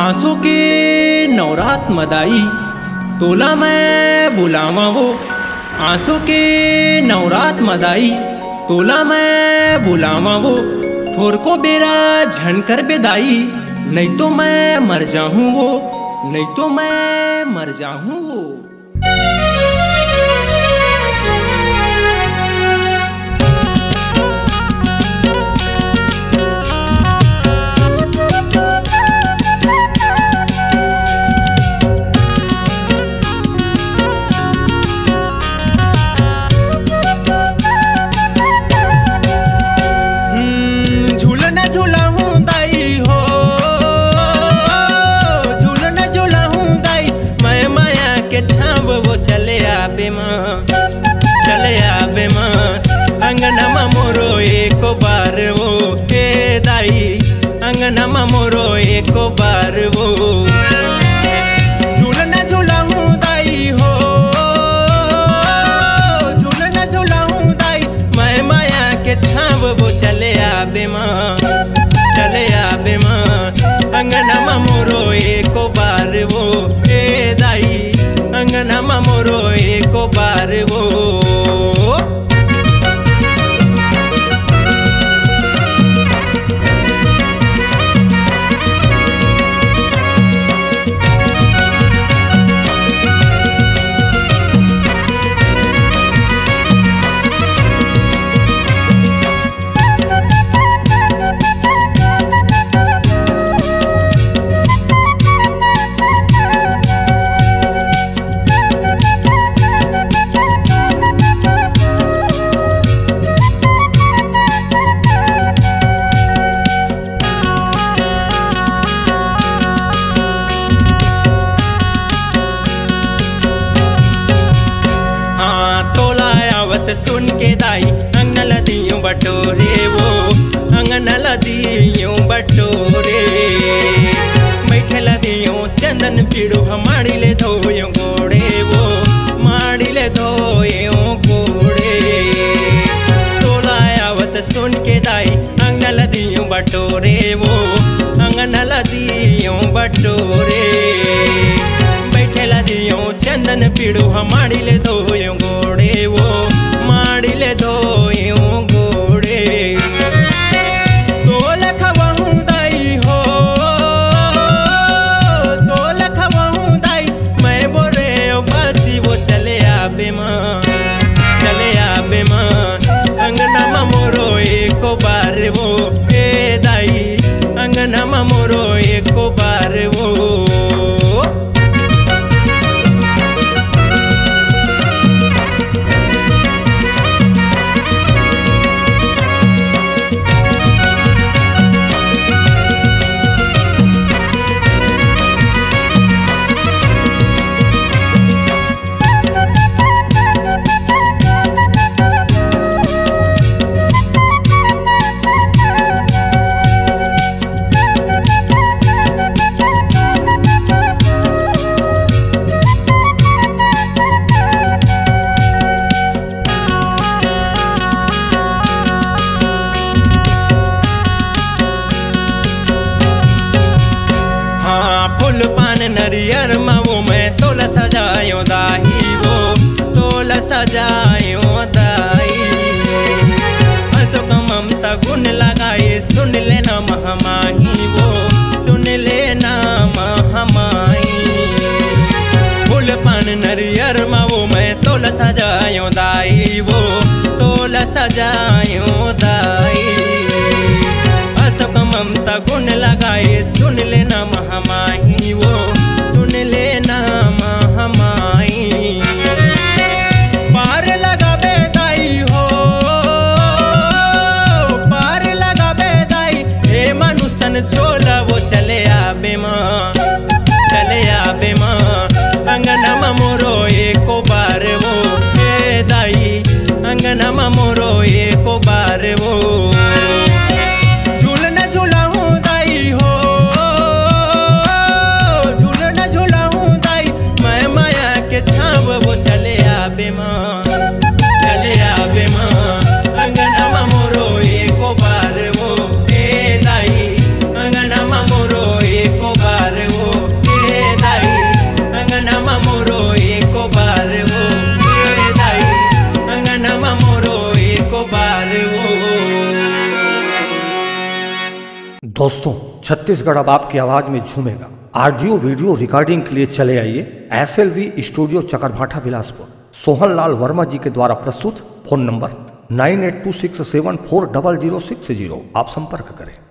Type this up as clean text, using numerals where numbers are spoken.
आंसू के नवरात मदाई तोला मैं बुलावा वो। आंसू के नवरात मदाई तोला मैं बुलावा वो। थोर को बेरा झनकर बेदाई नहीं तो मैं मर जाऊँ वो, नहीं तो मैं मर जाऊँ वो। चले आबे माँ अंगनमा मोरो एको बार वो। हे दाई अंगनमा मोरो एको बार वो। झूलना झूलाऊं दाई हो, झूलना झूलाऊं दाई मैं माया के छाव वो। चले आबे माँ, चले आबे माँ अंगनमा मोरो एको बार वो। हे दाई अंगनमा मोरो एको बार वो। सुन के दाई अंगन लदियों बटोरे वो, अंगन लदियों बटोरे। बैठे लदियों चंदन पीड़ो हमारी ले धोयो गोड़े वो, माड़ी ले धोयो गोड़े। तोला आवत सुन के दाई अंगन लदियों बटोरे वो, अंगन लदियों बटोरे। बैठे लदियों चंदन पीड़ो हमारी ले धोयो गोड़े वो, माड़ी ले धोयो गोड़े। तो लखवाऊं दाई हो, तो लखवाऊं दाई मैं बोरे बासी वो। चले आबे माँ, चले आबे माँ अंगनमा मोरो एको बार वो। हे दाई अंगनमा मोरो एको बार वो। नरियर मावो मैं तोला सजायो दाही वो, तोला सजायो दाई। अशोक ममता गुण लगाए सुन लेना महामाही वो, सुन लेना महामाई। फूल पान नरियर मावो मैं तोला सजायो दाई वो, तोला सजायो दाई। अशोक ममता गुण लगाए सुन लेना महामाही वो, सुन लेना महामाई। पार लगाबे दाई हो, पार लगाबे दाई हे मनुष्यन चोला वो। चले आबे माँ, चले आबे माँ अंगनमा मोरो एको बार वो। हे दाई अंगनमा मोरो एको बार वो। झूलना झूलाऊं दाई हो, झूलना झूलाऊं दाई मैं माया के छाव वो। चले आबे माँ, चले आबे माँ अंगनमा मोरो एको बार वो। हे दाई अंगनमा मोरो एको बार वो। दोस्तों, छत्तीसगढ़ अब आपकी आवाज में झूमेगा। ऑडियो वीडियो रिकॉर्डिंग के लिए चले आइए SLV स्टूडियो चकरभाठा बिलासपुर। सोहन लाल वर्मा जी के द्वारा प्रस्तुत। Phone number 9826740060। आप संपर्क करें।